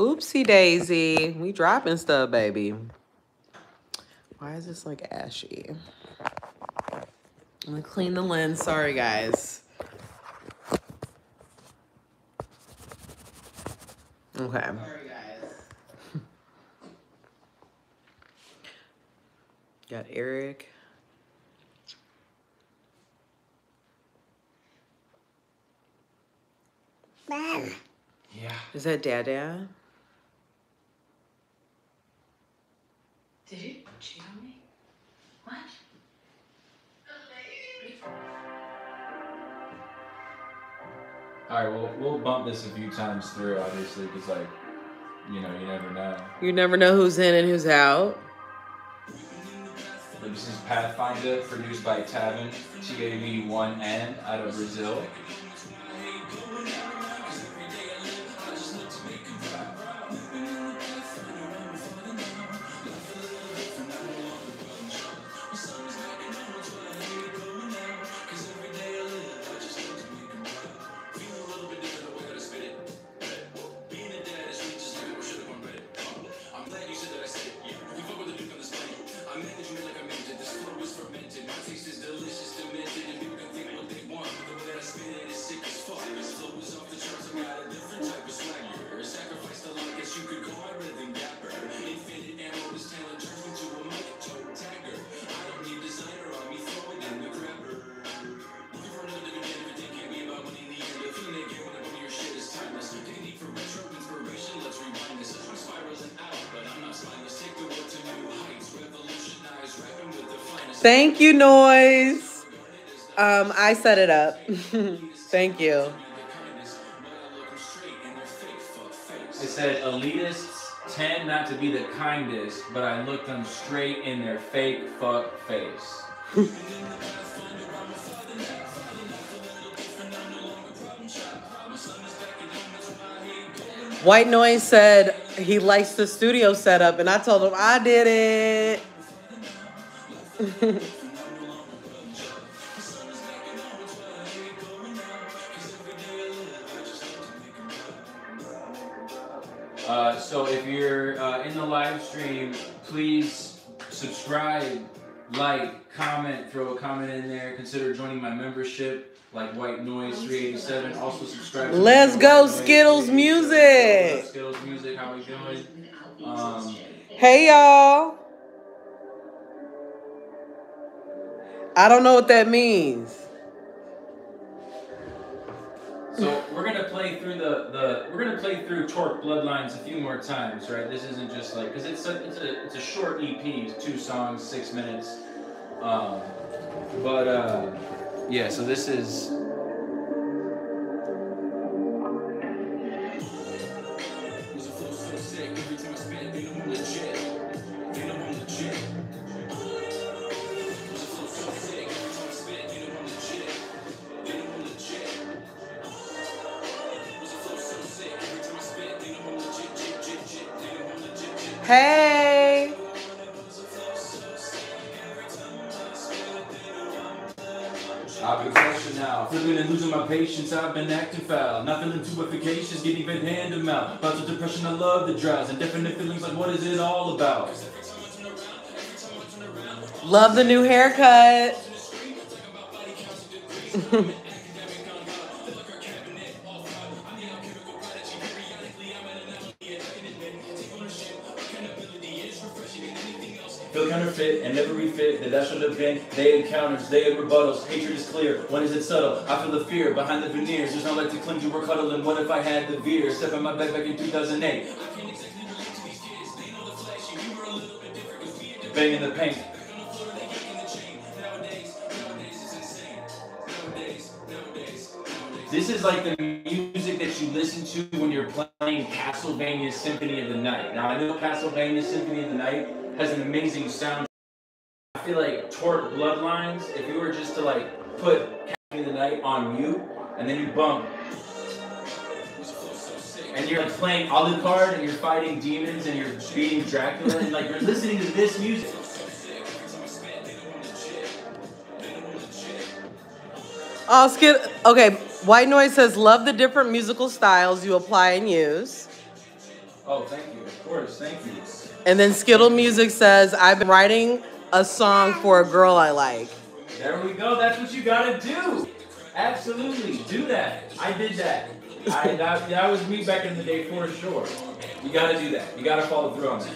Oopsie daisy. We dropping stuff, baby. Why is this like ashy? I'm gonna clean the lens. Sorry, guys. Okay. Sorry, guys. Got Eric. Mom. Yeah. Is that Dada? Did you cheat on me? What? All right, well, we'll bump this a few times through, obviously, because, like, you know, you never know. You never know who's in and who's out. But this is Pathfinder, produced by Tavin, TAV1N, out of Brazil. Thank you, Noise. I set it up. Thank you. It said, elitists tend not to be the kindest, but I looked them straight in their fake fuck face. White Noise said he likes the studio setup, and I told him I did it. So if you're in the live stream, please subscribe, like, comment, throw a comment in there. Consider joining my membership, like White Noise 387. Also subscribe. Let's go, Skittles Music. What's up, Skittles Music? How we doing? Hey, y'all. I don't know what that means. So we're gonna play through we're gonna play through Torque Bloodlines a few more times, right? This isn't just like, because it's a short EP, 2 songs, 6 minutes. Yeah. So this is. Hey. I've been crushing now, feeling and losing my patience. I've been acting foul, not feeling too efficacious, getting even hand to mouth. About the depression, I love the droughts, and definite feelings like, what is it all about? Love the new haircut. Feel counterfeit and never refit, that should have been. They encounters, they have rebuttals, hatred is clear. When is it subtle? I feel the fear behind the veneers. There's no like to cling to or cuddling. What if I had the veer? Step on my back in 2008. Banging the paint. This is like the music that you listen to when you're playing Castlevania Symphony of the Night. Now I know Castlevania Symphony of the Night has an amazing sound. I feel like Torque Bloodlines, if you were just to like put Symphony of the Night on mute, and then you bump, and you're like playing Alucard, and you're fighting demons, and you're beating Dracula, and like you're listening to this music. Oh, okay. White Noise says, love the different musical styles you apply and use. Oh, thank you. Of course, thank you. And then Skittle Music says, I've been writing a song for a girl I like. There we go. That's what you gotta do. Absolutely, do that. I did that. That was me back in the day for sure. You gotta do that. You gotta follow through on that.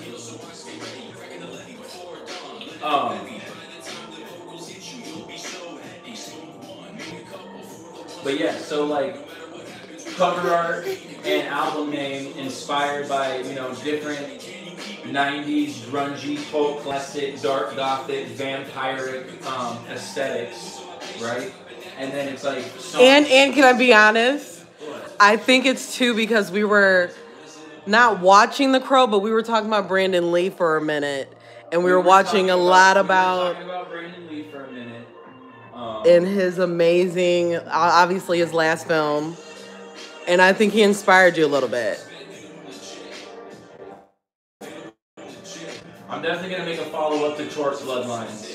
But yeah, so like cover art and album name inspired by, you know, different 90s grungy, folk classic, dark gothic, vampiric aesthetics, right? And then it's like and can I be honest? I think it's too because we were not watching The Crow, but we were talking about Brandon Lee for a minute, and we were watching a lot about talking about Brandon Lee for a minute. In his amazing, obviously his last film, and I think he inspired you a little bit. I'm definitely gonna make a follow-up to Torque's Bloodlines.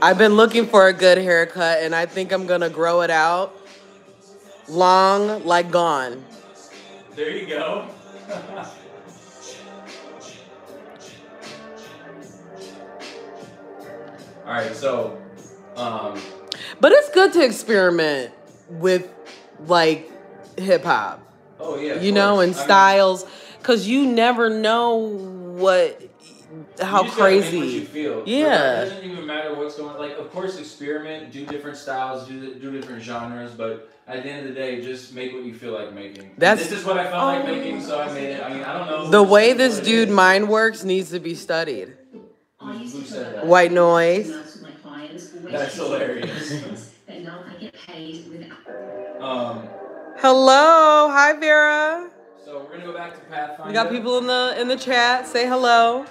I've been looking for a good haircut, and I think I'm gonna grow it out long, like Gone. There you go. All right, so, but it's good to experiment with like hip hop. Oh yeah, you know, and styles, because you never know how crazy. What you feel. Yeah. It doesn't even matter what's going on. Like, of course, experiment, do different styles, do different genres, but at the end of the day, just make what you feel like making. This is what I felt like making, so I made it. I mean, I don't know. The way this dude mind works needs to be studied. Who said that? White Noise. That's hilarious. Hello, hi Vera. So we're gonna go back to Pathfinder. We got people in the chat. Say hello.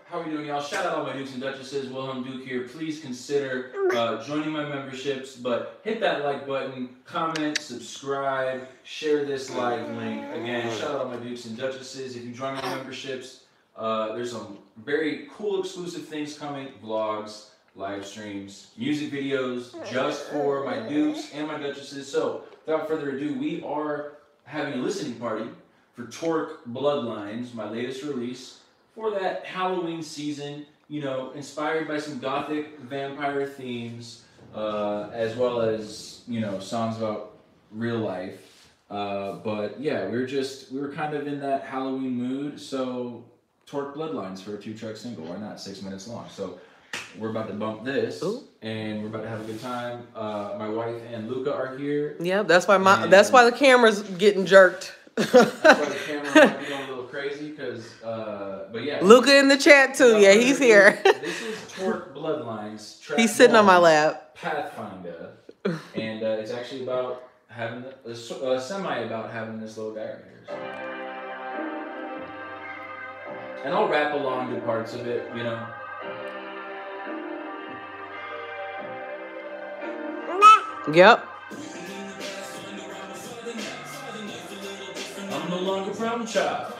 How are we doing, y'all? Shout out all my Dukes and Duchesses. Wilhelm Duke here. Please consider joining my memberships, but hit that like button, comment, subscribe, share this live link. Again, shout out all my Dukes and Duchesses. If you join my memberships, there's some very cool exclusive things coming, vlogs, live streams, music videos, just for my Dukes and my Duchesses. So, without further ado, we are having a listening party for Torque Bloodlines, my latest release, for that Halloween season, you know, inspired by some gothic vampire themes, as well as, you know, songs about real life. But yeah, we were kind of in that Halloween mood, so Torque Bloodlines for a 2-track single. Why not? 6 minutes long. So we're about to bump this, and we're about to have a good time. My wife and Luca are here. Yeah, that's why the camera's getting jerked. That's why the camera might be going a little crazy, but yeah. Luca in the chat too. Yeah, he's here. This is Torque Bloodlines. He's sitting on my lap. Pathfinder, and it's actually about having about having this little guy right here. So. And I'll rap along to parts of it, you know. Yep. I'm no longer problem child.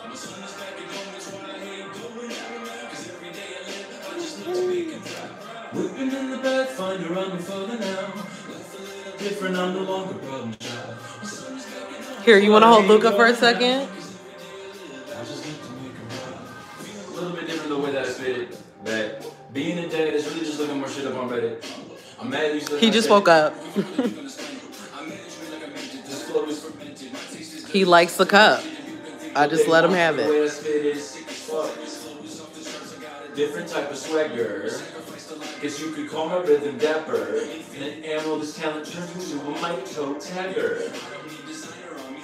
Whipping in the Pathfinder, I'm further now. Different, I'm no longer problem child. Here, you want to hold Luca for a second? A little bit different the way that I spit it. That being a dad is really just looking more shit up on Reddit. I'm mad he just woke up. He likes the cup. I just let him have it. The way I spit is different type of swagger. Guess you could call my rhythm dapper. And an animal this talent turns into a mic toe tagger.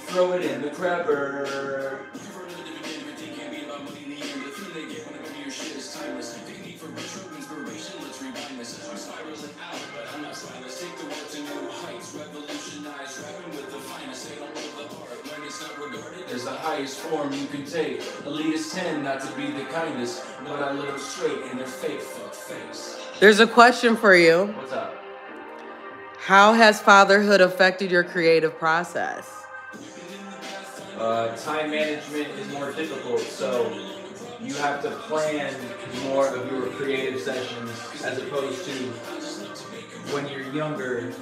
Throw it in the crapper. There's the highest form you can take. Elitist tend not to be the kindest, but I look straight in their fake fuck face. There's a question for you. What's up? How has fatherhood affected your creative process? Time management is more difficult, so you have to plan more of your creative sessions as opposed to when you're younger.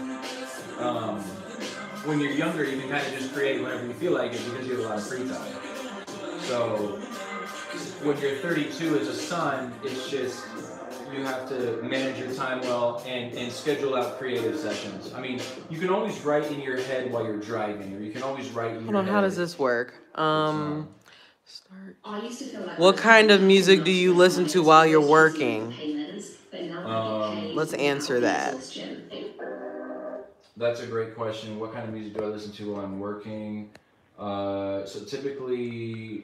when you're younger, you can kind of just create whenever you feel like it because you have a lot of free time. So when you're 32 as a son, it's just you have to manage your time well and schedule out creative sessions. I mean, you can always write in your head while you're driving, or you can always write in your head. Hold on, how does this work? Start. What kind of music do you listen to while you're working? Let's answer that. That's a great question. What kind of music do I listen to while I'm working? So typically,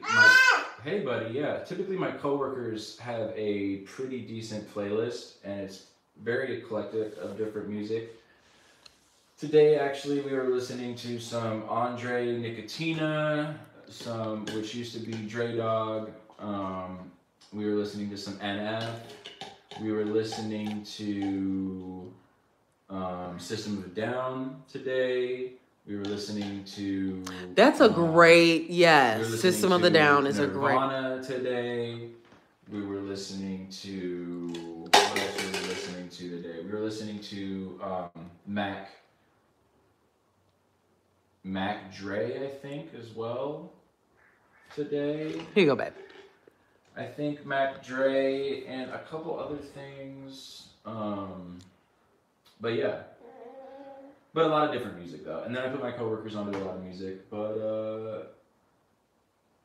hey buddy, yeah. Typically my coworkers have a pretty decent playlist, and it's very eclectic of different music. Today, actually, we were listening to some Andre Nicotina, which used to be Dre Dog. We were listening to some NF. We were listening to System of a Down today. We were listening to... That's a great, yes. System of the Down is Nirvana a great... today. We were listening to... What else were we listening to today? We were listening to Mac Dre, I think, as well today. Here you go, babe. I think Mac Dre and a couple other things. But yeah. But a lot of different music, though. And then I put my coworkers on to a lot of music. But,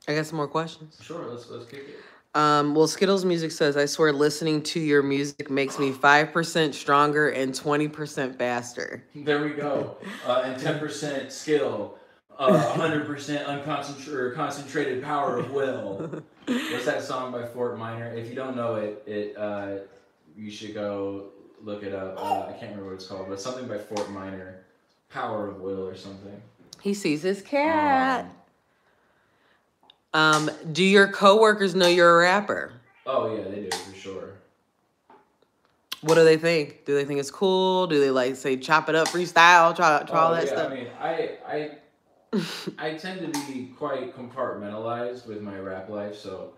I got some more questions. Sure, let's kick it. Well, Skittles Music says, I swear listening to your music makes me 5% stronger and 20% faster. There we go. And 10% skill. 100% concentrated power of will. What's that song by Fort Minor? If you don't know it, you should go look it up. I can't remember what it's called, but something by Fort Minor. Power of Will or something. He sees his cat. Do your coworkers know you're a rapper? Oh yeah, they do for sure. What do they think? Do they think it's cool? Do they like say chop it up, freestyle, try all that stuff? I mean, I tend to be quite compartmentalized with my rap life, so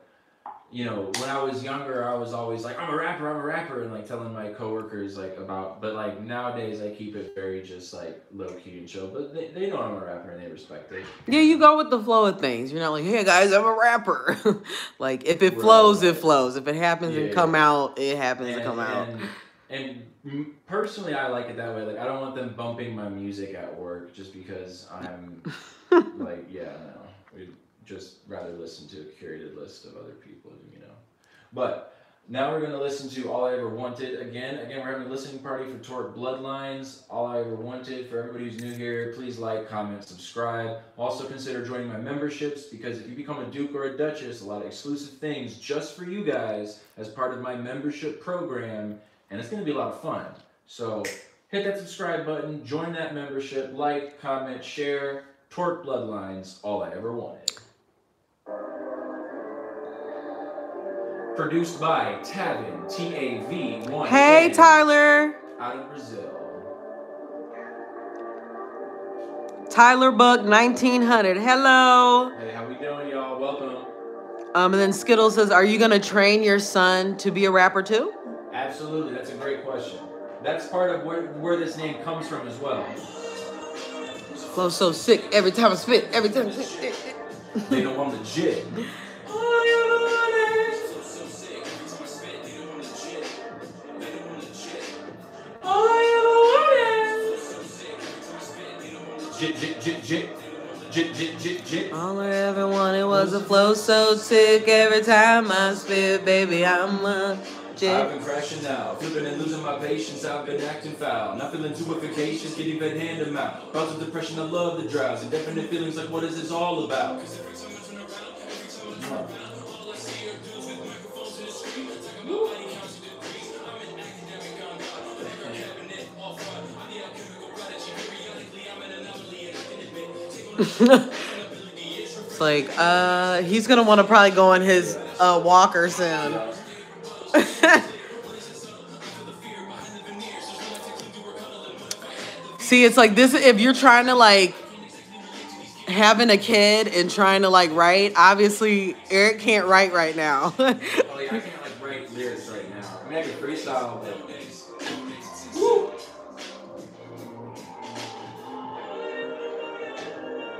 you know, when I was younger, I was always like, I'm a rapper, and like telling my coworkers like about, but like nowadays I keep it very just like low key and chill, but they know I'm a rapper and they respect it. Yeah, you go with the flow of things. You're not like, hey guys, I'm a rapper. Like if it flows, it flows. If it happens and come out, it happens to come out. And personally, I like it that way. Like I don't want them bumping my music at work just because I'm like, yeah, no. We'd just rather listen to a curated list of other people, you know. But now we're going to listen to All I Ever Wanted again. Again, we're having a listening party for Torque Bloodlines. All I Ever Wanted. For everybody who's new here, please like, comment, subscribe. Also consider joining my memberships, because if you become a Duke or a Duchess, a lot of exclusive things just for you guys as part of my membership program, and it's going to be a lot of fun. So hit that subscribe button, join that membership, like, comment, share. Torque Bloodlines, All I Ever Wanted. Produced by Tavin, Tav1. Hey, Tyler. Out of Brazil. Tyler Buck 1900. Hello. Hey, how we doing, y'all? Welcome. And then Skittles says, are you gonna train your son to be a rapper too? Absolutely, that's a great question. That's part of where this name comes from as well. Flow so sick every time I spit. Every time I spit. They know I'm legit. All I ever wanted was a flow so sick every time I spit, baby, I'm legit. I've been crashing now, flipping and losing my patience. I've been acting foul, not feeling too efficacious, getting bad hand to mouth. Cause of depression, I love the drowse, and definite feelings like what is this all about? It's like, he's gonna want to probably go on his walker soon. See, it's like this, if you're trying to like having a kid and trying to like write, obviously Eric can't write right now. Oh yeah, I can't like write lyrics right now. I mean, I can freestyle, but woo.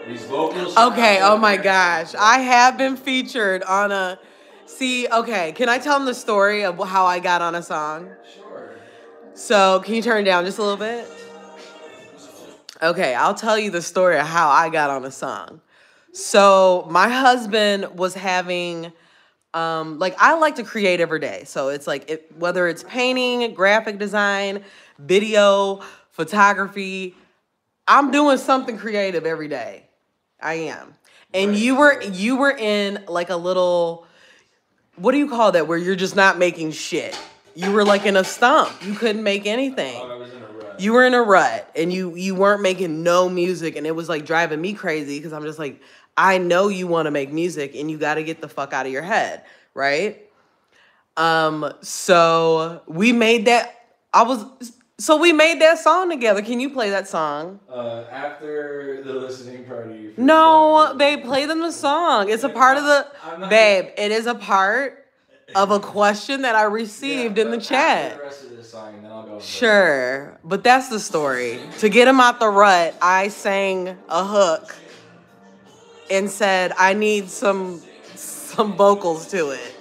These vocals. Okay, oh my gosh. I have been featured on a... See, okay, can I tell them the story of how I got on a song? Sure. So, can you turn it down just a little bit? Okay, I'll tell you the story of how I got on a song. So, my husband was having... like, I like to create every day. So, it's like, whether it's painting, graphic design, video, photography, I'm doing something creative every day. I am. And you were in like a little, what do you call that, where you're just not making shit? You were like in a stump. You couldn't make anything. Oh, I was in a rut. You were in a rut and you weren't making no music, and it was like driving me crazy because I'm just like, I know you want to make music and you got to get the fuck out of your head, right? So we made that we made that song together. Can you play that song? After the listening party. No, babe, play them the song. It's a part of the... Babe, it is a part of a question that I received in the chat. The rest of this song, and then I'll go. Sure, but that's the story. To get him out the rut, I sang a hook and said, I need some vocals to it.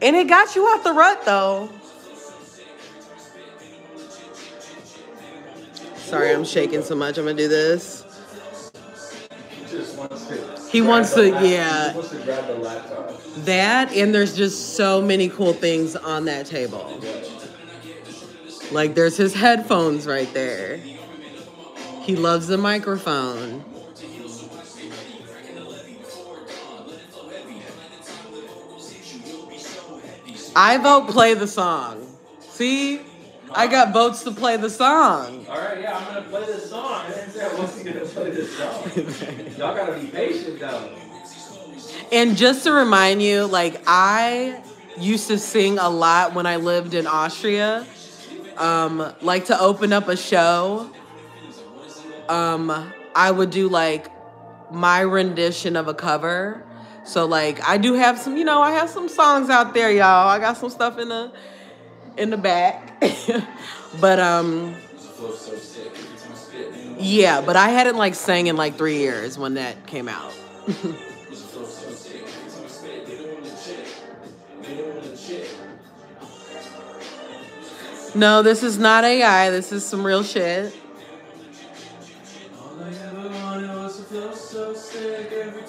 And it got you out the rut, though. Sorry, I'm shaking so much. I'm gonna do this. He wants to grab the laptop. That, and there's just so many cool things on that table. Like, there's his headphones right there. He loves the microphone. I vote play the song. See? I got votes to play the song. All right, yeah, I'm going to play this song. I didn't say I wasn't going to play this song. Y'all got to be patient, though. And just to remind you, like, I used to sing a lot when I lived in Austria. Like, to open up a show, I would do, like, my rendition of a cover. So, like, I do have some, I have some songs out there, y'all. I got some stuff in the back. But yeah, but I hadn't like sang in like 3 years when that came out. No, this is not AI. This is some real shit.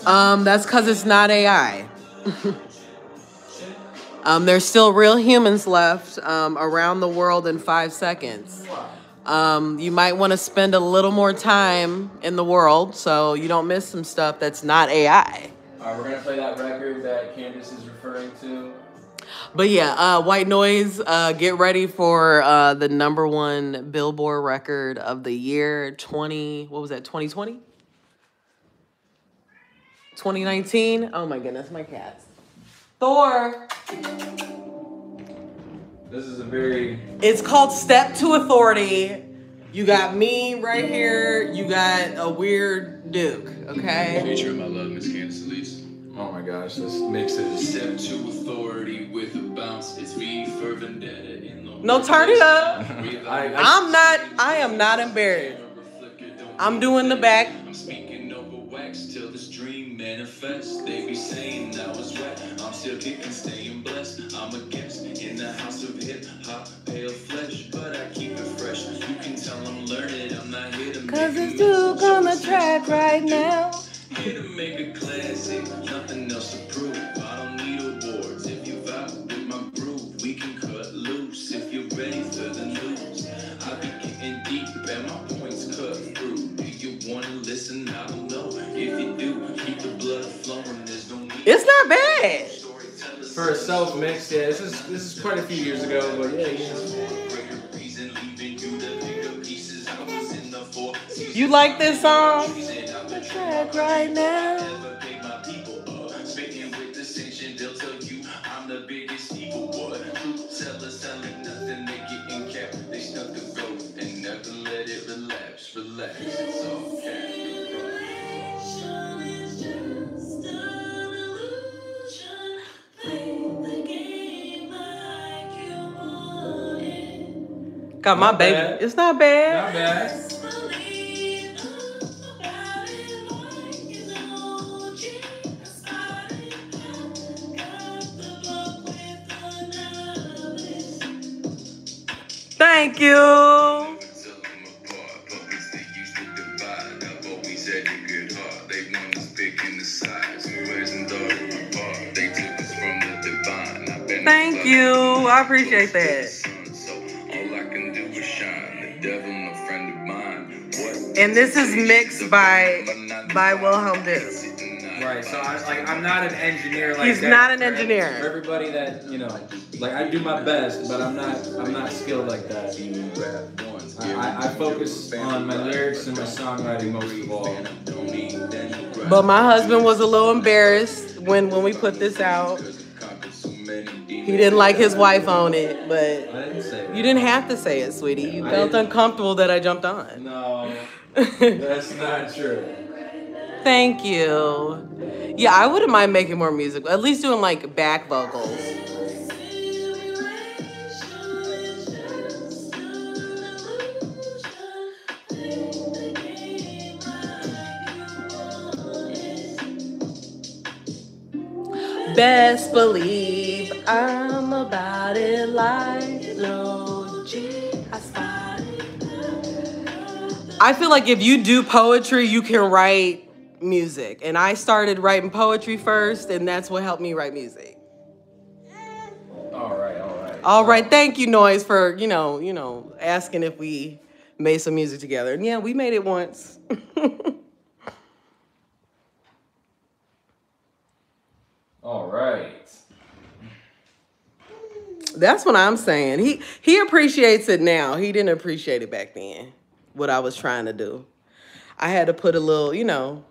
That's because it's not AI. There's still real humans left around the world in 5 seconds. You might want to spend a little more time in the world so you don't miss some stuff that's not AI. All right, we're going to play that record that Candace is referring to. But yeah, White Noise, get ready for the #1 Billboard record of the year 2020? 2019? Oh my goodness, my cats. Thor. This is a very... It's called Step to Authority. You got me right here. You got a weird Duke, okay? Feature of my love, Miss Candace Elise. Oh my gosh, this mixes. Step to authority with a bounce. It's me for vendetta in the... No, turn it up. I am not embarrassed. I'm doing the back. I'm speaking over wax till this dream manifests. They be saying I was wet. I'm still kicking, staying blessed. I'm a guest in the house of hip hop, pale flesh, but I keep it fresh. You can tell I'm learned. I'm not here to make 'Cause it's Duke on the track right now. Here to make a classic, nothing else to prove. I don't need awards. If you vibe with my groove, we can cut loose. If you're ready for the news, I be getting deep and my points cut through. Do you want to listen? I don't know. If you do, keep the blood flowing. There's no need. It's not bad. For a self-mix, yeah, this is quite a few years ago, but yeah, You like this song? The track right now. Relax, it's okay. Got my baby. It's not bad. not bad. Thank you. Thank you. I appreciate that. And this is mixed by Wilhelm Duke. Right, so I'm not an engineer like He's that. not an engineer. For everybody that, you know, like I do my best, but I'm not skilled like that. I focus on my lyrics and my songwriting most of all. But my husband was a little embarrassed when we put this out. He didn't like his wife on it, but I didn't say that. You didn't have to say it, sweetie. You felt uncomfortable that I jumped on. No, that's not true. Thank you. Yeah, I wouldn't mind making more music. At least doing like back vocals. Best believe I'm about it like no G. I feel like if you do poetry, you can write music. And I started writing poetry first, and that's what helped me write music. All right. All right, thank you, Noise, for, you know, asking if we made some music together. And yeah, we made it once. All right. That's what I'm saying. He appreciates it now. He didn't appreciate it back then, what I was trying to do. I had to put a little, you know.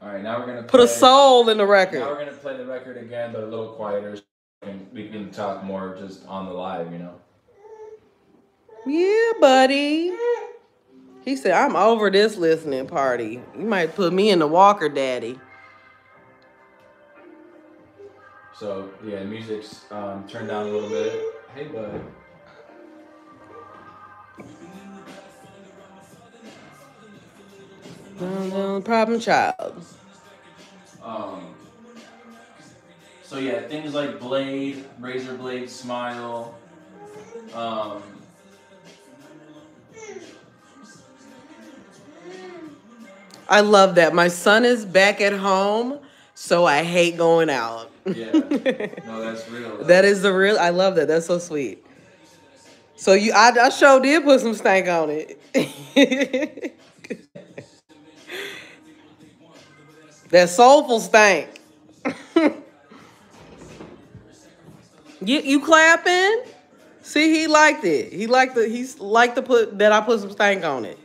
All right, now we're going to put a soul in the record. Now we're going to play the record again, but a little quieter, so we can talk more just on the live, you know. Yeah, buddy. He said, I'm over this listening party. You might put me in the walker, daddy. So, yeah, the music's turned down a little bit. Hey, bud. Problem child. So, yeah, things like Blade, Razor Blade, Smile. I love that. My son is back at home, so I hate going out. Yeah. No, that's real. That is the real. I love that. That's so sweet. So I sure did put some stank on it. That soulful stank. You clapping? See, he liked it. He liked to put that I put some stank on it.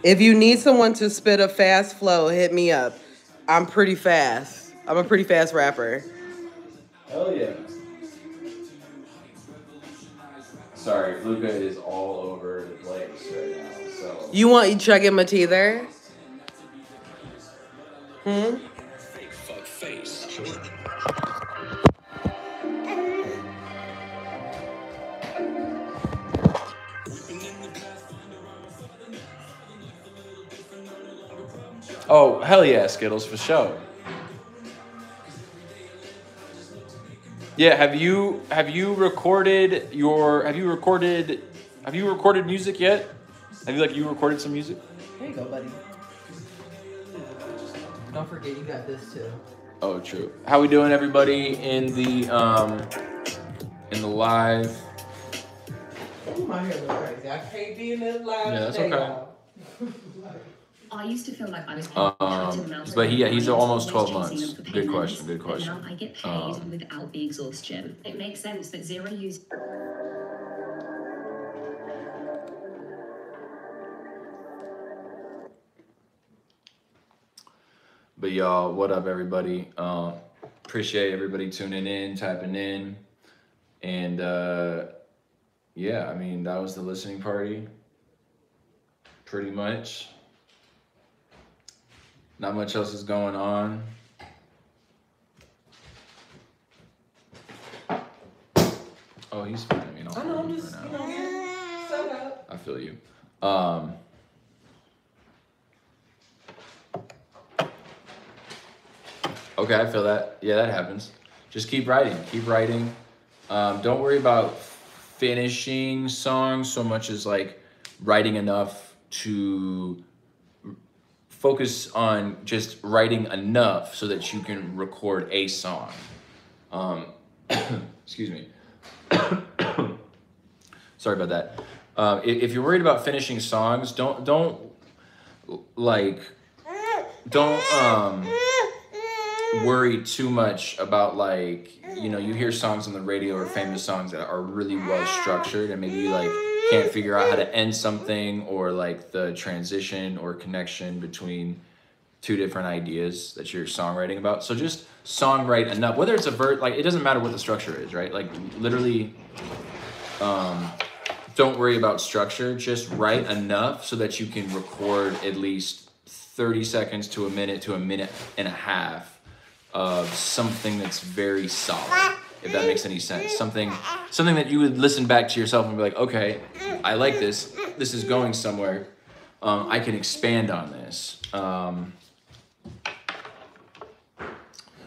If you need someone to spit a fast flow, hit me up. I'm pretty fast. I'm a pretty fast rapper. Hell yeah. Sorry, Luca is all over the place right now. So You chugging my tea there? Fake fuck face. Oh, hell yeah, Skittles, for sure. Yeah, have you recorded music yet? Have you recorded some music? There you go, buddy. Don't forget you got this too. Oh, true. How we doing, everybody, in the live? Ooh, my hair looks crazy. I can't be in this live. Yeah, that's today, okay. y'all. I used to feel like I was But he's almost 12 months. Good question. Now I get paid without the exhaustion. It makes sense that zero use. But y'all, what up, everybody? Appreciate everybody tuning in, typing in, and yeah, I mean that was the listening party. Pretty much. Not much else is going on. Oh, he's fine. I mean, I know, I'm just, set up. I feel you. Okay, I feel that. Yeah, that happens. Just keep writing. Don't worry about finishing songs so much as like writing enough to focus on just writing enough so that you can record a song. Excuse me. Sorry about that. If you're worried about finishing songs, don't worry too much about like, you know, you hear songs on the radio or famous songs that are really well structured and maybe you like can't figure out how to end something or like the transition or connection between two different ideas that you're songwriting about. So just songwrite enough, whether it's a verse, like it doesn't matter what the structure is, right? Like literally, don't worry about structure, just write enough so that you can record at least 30 seconds to a minute and a half of something that's very solid, if that makes any sense. Something that you would listen back to yourself and be like, okay, I like this. This is going somewhere. I can expand on this.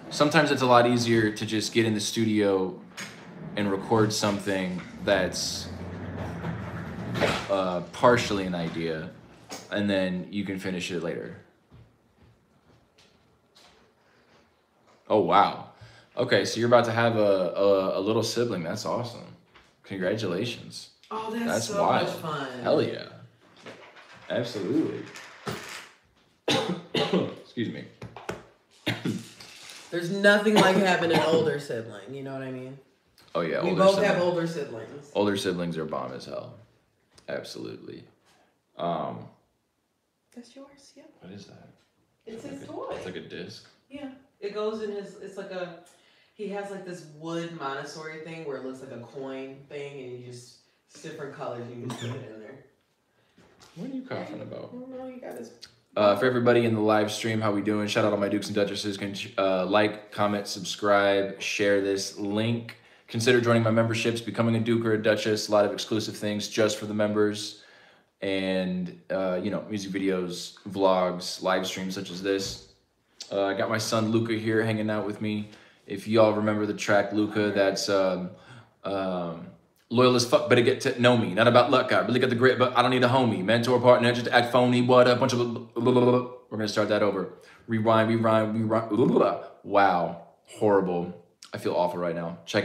Sometimes it's a lot easier to just get in the studio and record something that's partially an idea, and then you can finish it later. Oh, wow. Okay, so you're about to have a little sibling. That's awesome. Congratulations. Oh, that's so wild. much fun. Hell yeah. Absolutely. Excuse me. There's nothing like having an older sibling, you know what I mean? Oh yeah, we both have older siblings. Older siblings are bomb as hell. Absolutely. That's yours, yeah. What is that? It's his toy. It's like a disc. Yeah. It goes in his, it's like a, he has like this wood Montessori thing where it looks like a coin thing and you just, it's different colors, you just put it in there. What are you coughing about? I don't know, you got his... For everybody in the live stream, how we doing? Shout out all my Dukes and Duchesses. Can like, comment, subscribe, share this link. Consider joining my memberships, becoming a Duke or a Duchess. A lot of exclusive things just for the members. And, you know, music videos, vlogs, live streams such as this. I got my son Luca here hanging out with me. If y'all remember the track Luca, that's loyal as fuck, better get to know me. Not about luck, I really got the grit, but I don't need a homie. Mentor, partner, just act phony, what a bunch of... We're gonna start that over. Rewind. Wow, horrible. I feel awful right now. Check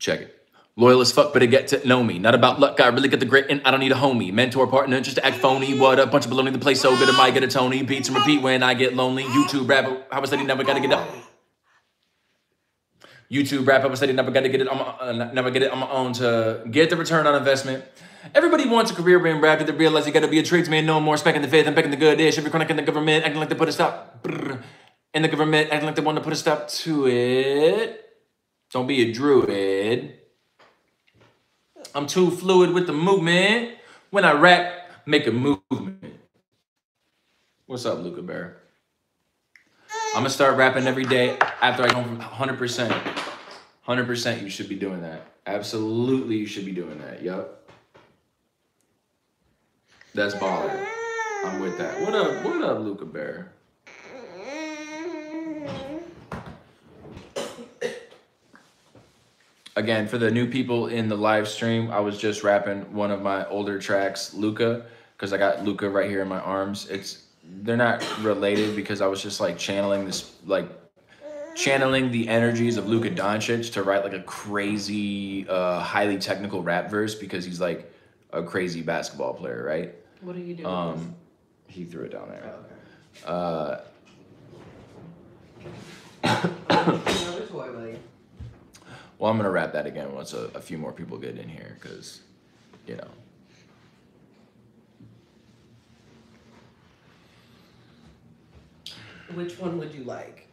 it. Loyal as fuck, better get to know me. Not about luck, I really got the grit, and I don't need a homie. Mentor, partner, just act phony, what a bunch of baloney. The place so good, I might get a Tony. Beats and repeat when I get lonely. YouTube rapper, how I said he never gotta get up. YouTube rap, I said he never got to get it on my own to get the return on investment. Everybody wants a career in rap, they realize you got to be a tradesman, no more specking the faith and becking the good ish. Every chronic in the government acting like they put a stop. In the government acting like they want to put a stop to it. Don't be a druid. I'm too fluid with the movement. When I rap, make a movement. What's up, Luca Bear? I'm gonna start rapping every day after I go from 100%. 100% you should be doing that. Absolutely you should be doing that. Yup. That's baller. I'm with that. What up, Luca Bear? Again, for the new people in the live stream, I was just rapping one of my older tracks, Luca, because I got Luca right here in my arms. They're not related because I was just like channeling the energies of Luka Doncic to write like a crazy, highly technical rap verse because he's like a crazy basketball player, right? What are you doing? He threw it down there. Oh, okay. Another toy, buddy. Well, I'm gonna rap that again once a few more people get in here because, you know. Which one would you like?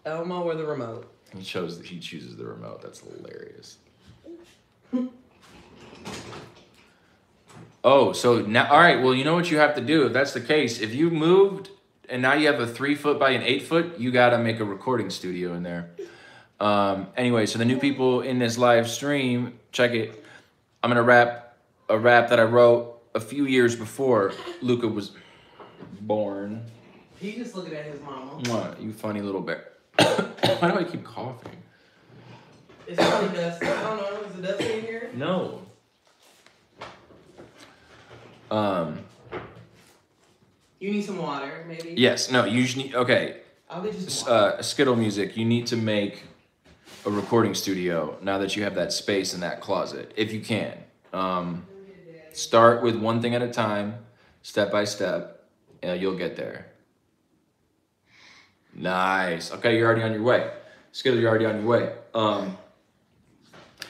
Elmo or the remote? He chooses the remote. That's hilarious. Oh, so now, all right. Well, you know what you have to do if that's the case. If you moved and now you have a 3 foot by an 8 foot, you gotta make a recording studio in there. Anyway, so the new people in this live stream, check it. I'm gonna rap a rap that I wrote a few years before Luca was born. He's just looking at his mama. What? You funny little bear. Why do I keep coughing? It's probably dust. I don't know. Is it dusty in here? No. You need some water, maybe? Yes. No. You need. Okay. I'll get you some water. Skittle Music. You need to make a recording studio now that you have that space in that closet, if you can. Start with one thing at a time, step by step, and you'll get there. Nice. Okay, you're already on your way. Skittle, you're already on your way.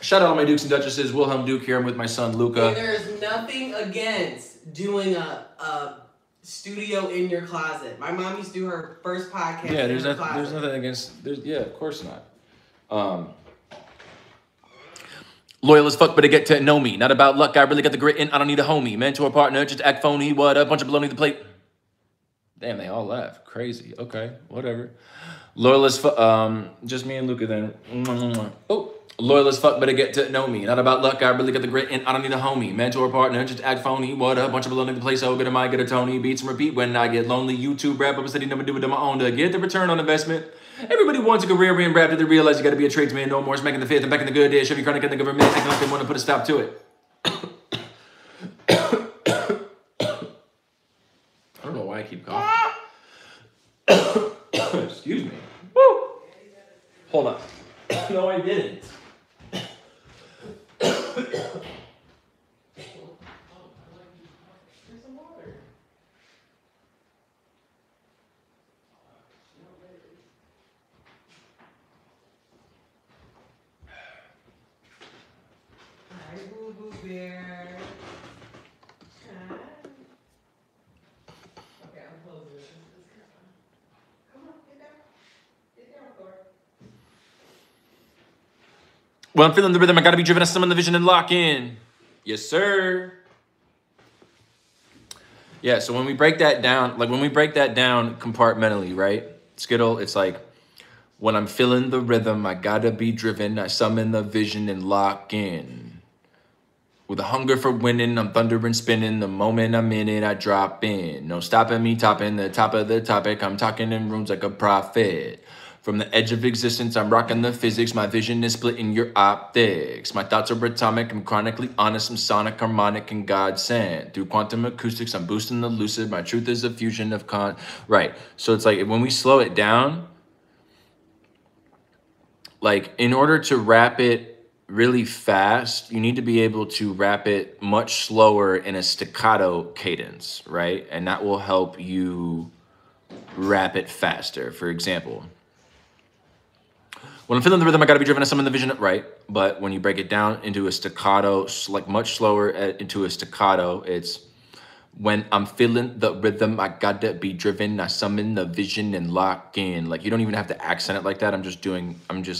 Shout out to my Dukes and Duchesses. Wilhelm Duke here. I'm with my son, Luca. And there's nothing against doing a studio in your closet. My mom used to do her first podcast Yeah, in her closet. there's nothing against... yeah, of course not. Loyal as fuck, but I get to know me. Not about luck, I really got the grit and I don't need a homie. Mentor, partner, just act phony. What a bunch of baloney to plate. Damn, they all laugh. Crazy. Okay, whatever. Loyal as fuck, just me and Luca then. Oh, loyal as fuck, but I get to know me. Not about luck, I really got the grit and I don't need a homie. Mentor, partner, just act phony. What a bunch of baloney to play. So good am I, get a Tony. Beats and repeat when I get lonely. YouTube rap, I'm steady number do it on my own to get the return on investment. Everybody wants a career in rap, did they realize you gotta be a tradesman, no more smacking the fifth and back in the good days, should be chronic in the government, acting like they wanna put a stop to it. I don't know why I keep coughing. Excuse me. Woo! Hold on. No, I didn't. Bear. Okay, I'm closing it. Come on, get down. Get down, Thor. Well, I'm feeling the rhythm. I gotta be driven. I summon the vision and lock in. Yes, sir. Yeah, so when we break that down, compartmentally, right? Skittle, it's like, when I'm feeling the rhythm, I gotta be driven. I summon the vision and lock in. With a hunger for winning, I'm thundering, spinning. The moment I'm in it, I drop in. No stopping me, topping the top of the topic. I'm talking in rooms like a prophet. From the edge of existence, I'm rocking the physics. My vision is splitting your optics. My thoughts are atomic. I'm chronically honest. I'm sonic, harmonic, and God sent. Through quantum acoustics, I'm boosting the lucid. My truth is a fusion of Right. So it's like when we slow it down, like in order to rap it really fast, you need to be able to rap it much slower in a staccato cadence, right? And that will help you rap it faster. For example, when I'm feeling the rhythm, I gotta be driven to summon the vision, right? But when you break it down into a staccato, like much slower into a staccato, it's when I'm feeling the rhythm, I gotta be driven. I summon the vision and lock in. Like you don't even have to accent it like that. I'm just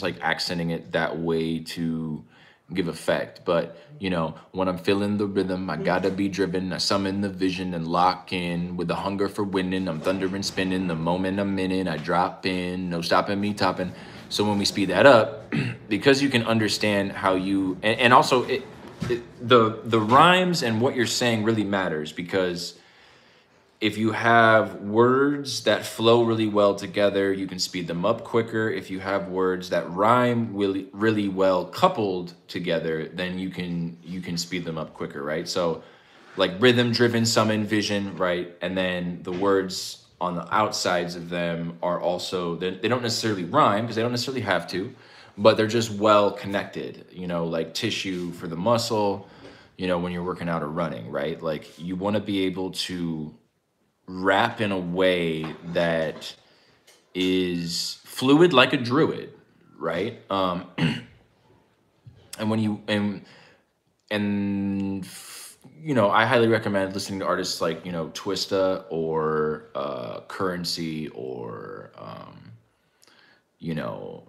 like accenting it that way to give effect. But you know, when I'm feeling the rhythm, I gotta be driven. I summon the vision and lock in. With the hunger for winning, I'm thundering, spinning. The moment I'm in it, I drop in. No stopping me, topping. So when we speed that up, because you can understand how you, and also the rhymes and what you're saying really matters, because if you have words that flow really well together, you can speed them up quicker. If you have words that rhyme really well coupled together, then you can speed them up quicker, right? So like rhythm driven, summon, vision, right? And then the words on the outsides of them are also, they don't necessarily rhyme because they don't necessarily have to, but they're just well connected, you know, like tissue for the muscle, you know, when you're working out or running, right? Like you want to be able to rap in a way that is fluid like a druid, right? And when you, and you know, I highly recommend listening to artists like, you know, Twista or Currency or, you know,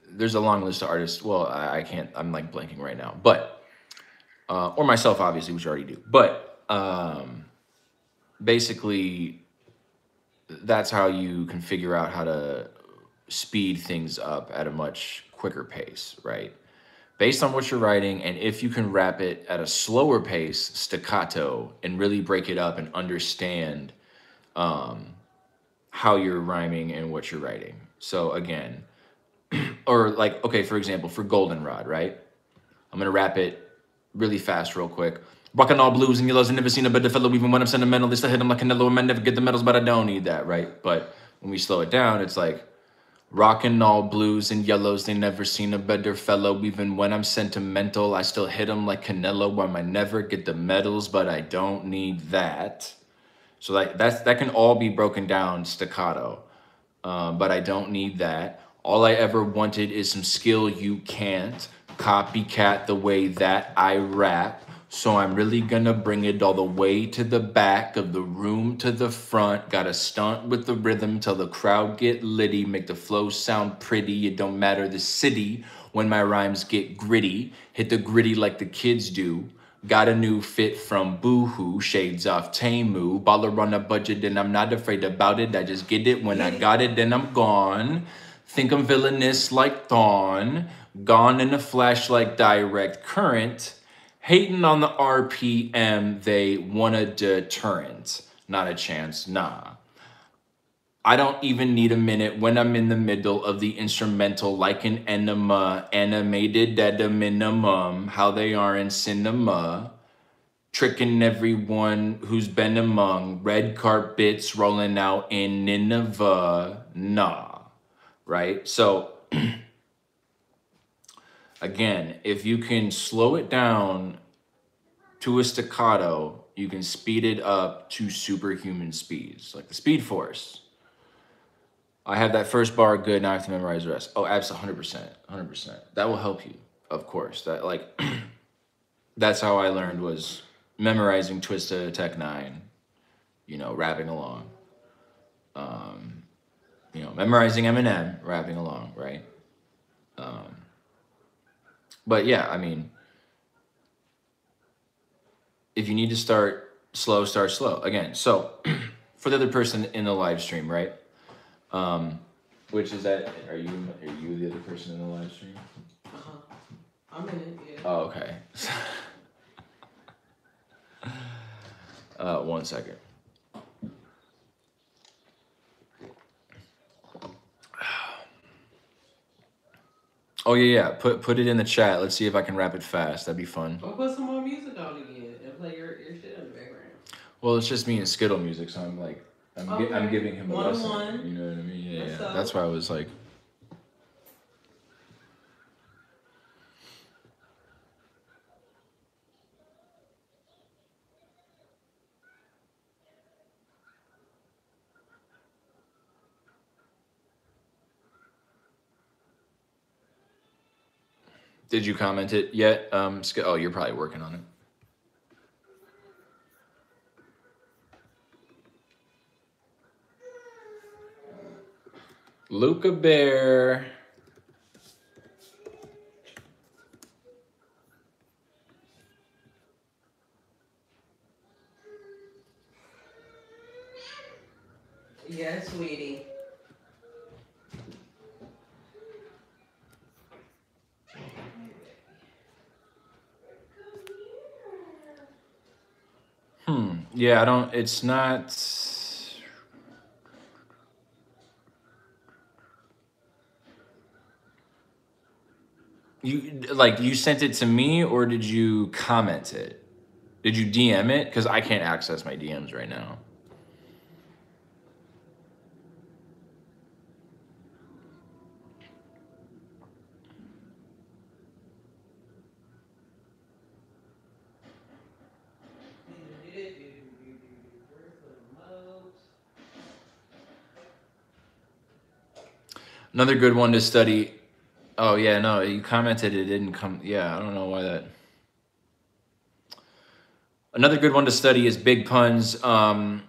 there's a long list of artists. Well, I can't, I'm like blanking right now, but, or myself, obviously, which I already do. But basically, that's how you can figure out how to speed things up at a much quicker pace, right? Based on what you're writing, and if you can rap it at a slower pace, staccato, and really break it up and understand how you're rhyming and what you're writing, So again, or like, okay, for example, for Goldenrod, right? I'm gonna rap it really fast, real quick. Rockin' all blues and yellows, I never seen a better fellow, even when I'm sentimental. They still hit them like Canelo, and I never get the medals, but I don't need that, right? But when we slow it down, it's like, rockin' all blues and yellows, they never seen a better fellow. Even when I'm sentimental, I still hit them like Canelo. I might never get the medals, but I don't need that. So like that can all be broken down staccato, but I don't need that. All I ever wanted is some skill you can't copycat the way that I rap. So I'm really gonna bring it all the way to the back of the room to the front. Gotta stunt with the rhythm till the crowd get litty. Make the flow sound pretty. It don't matter the city when my rhymes get gritty. Hit the gritty like the kids do. Got a new fit from Boohoo, shades off Temu. Baller on a budget and I'm not afraid about it. I just get it when I got it, then I'm gone. Think I'm villainous like Dawn. Gone in a flash like direct current. Hating on the RPM, they want a deterrent. Not a chance, nah. I don't even need a minute when I'm in the middle of the instrumental like an enema. Animated at a minimum, how they are in cinema. Tricking everyone who's been among red carpets rolling out in Nineveh. Nah, right? So, again, if you can slow it down to a staccato, you can speed it up to superhuman speeds, like the Speed Force. I have that first bar good, now I have to memorize the rest. Oh, absolutely, 100%, 100%. That will help you, of course. That like, that's how I learned, was memorizing Twista Tech 9, you know, rapping along. You know, memorizing Eminem, rapping along, right? But yeah, I mean, if you need to start slow, start slow. Again, so for the other person in the live stream, right? Which is that, are you the other person in the live stream? I'm in it, yeah. Oh, okay. 1 second. Oh yeah. Put it in the chat. Let's see if I can rap it fast. That'd be fun. Or put some more music on again and play your shit in the background. Well, it's just me and Skittle music, so I'm like, I'm giving him a lesson. One-on-one. You know what I mean? Yeah. What's up? That's why I was like. Did you comment it yet? Oh, you're probably working on it. Luca Bear. Yes, sweetie. Yeah, I don't, it's not. You sent it to me, or did you comment it? Did you DM it? Because I can't access my DMs right now. Another good one to study. Oh yeah, no, you commented it didn't come. Yeah, I don't know why that. Another good one to study is Big Pun's. In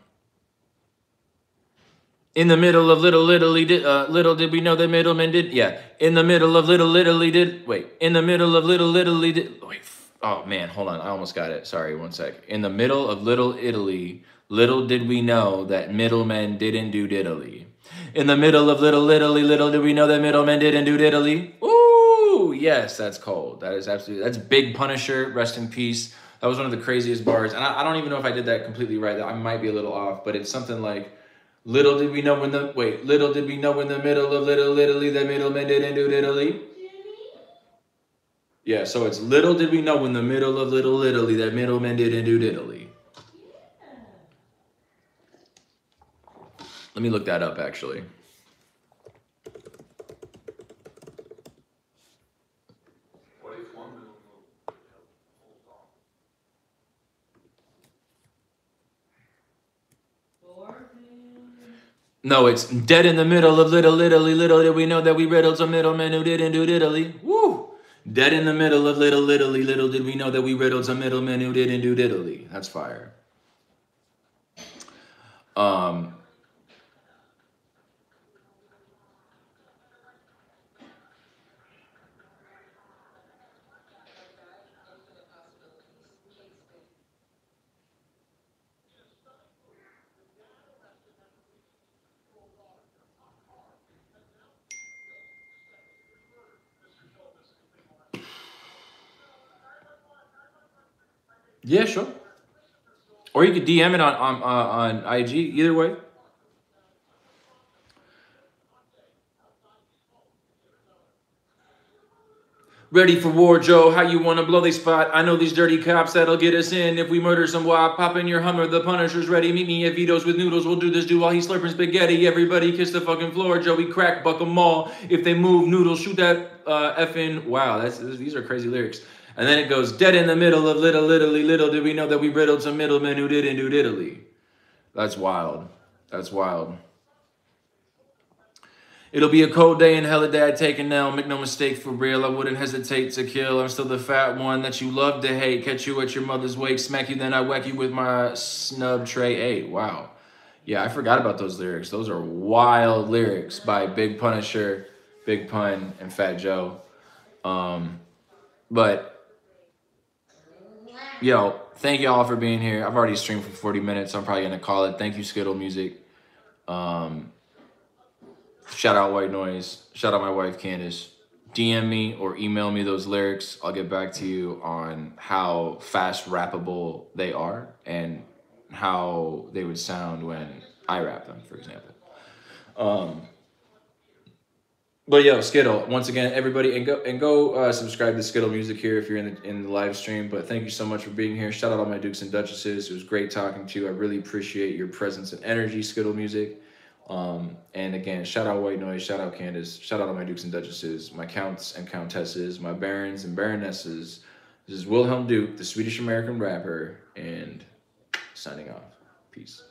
the middle of little did we know that middleman did. Yeah, in the middle of little did. Wait, in the middle of little did. Wait, oh man, hold on, I almost got it. Sorry, 1 sec. In the middle of Little Italy, little did we know that middlemen didn't do diddly. In the middle of Little Italy, little did we know that middlemen didn't do diddly. Ooh, yes, that's cold. That is absolutely, that's Big Punisher, rest in peace. That was one of the craziest bars. And I don't even know if I did that completely right. I might be a little off, but it's something like, Little did we know in the little did we know in the middle of Little Italy that middlemen didn't do diddly. Yeah, so it's little did we know in the middle of Little Italy that middlemen didn't do diddly. Let me look that up actually. No, it's dead in the middle of Little Italy. Little did we know that we riddled some middlemen who didn't do diddly. Woo! Dead in the middle of Little Italy. Little did we know that we riddled some middlemen who didn't do diddly. That's fire. Yeah, sure. Or you could DM it on IG. Either way. Ready for war, Joe. How you wanna blow they spot? I know these dirty cops that'll get us in. If we murder some wop, pop in your Hummer. The Punisher's ready. Meet me at Vito's with noodles. We'll do this do while he's slurping spaghetti. Everybody kiss the fucking floor. Joey crack, buck 'em all. If they move, noodles, shoot that effing. Wow, these are crazy lyrics. And then it goes, dead in the middle of Little Italy. Little did we know that we riddled some middlemen who didn't do diddly. That's wild. That's wild. It'll be a cold day in hell a day I take a nail. Make no mistake, for real, I wouldn't hesitate to kill. I'm still the fat one that you love to hate. Catch you at your mother's wake, smack you, then I whack you with my snub tray 8. Wow. Yeah, I forgot about those lyrics. Those are wild lyrics by Big Punisher, Big Pun, and Fat Joe. But, yo, thank y'all for being here. I've already streamed for 40 minutes. So I'm probably going to call it. Thank you, Skittle Music. Shout out White Noise. Shout out my wife, Candace. DM me or email me those lyrics. I'll get back to you on how fast rappable they are and how they would sound when I rap them, for example. But yo, Skittle, once again, everybody, and go subscribe to Skittle Music here if you're in the live stream. But thank you so much for being here. Shout out all my Dukes and Duchesses. It was great talking to you. I really appreciate your presence and energy, Skittle Music. And again, shout out White Noise, shout out Candace, shout out all my Dukes and Duchesses, my Counts and Countesses, my Barons and Baronesses. This is Wilhelm Duke, the Swedish American rapper, and signing off. Peace.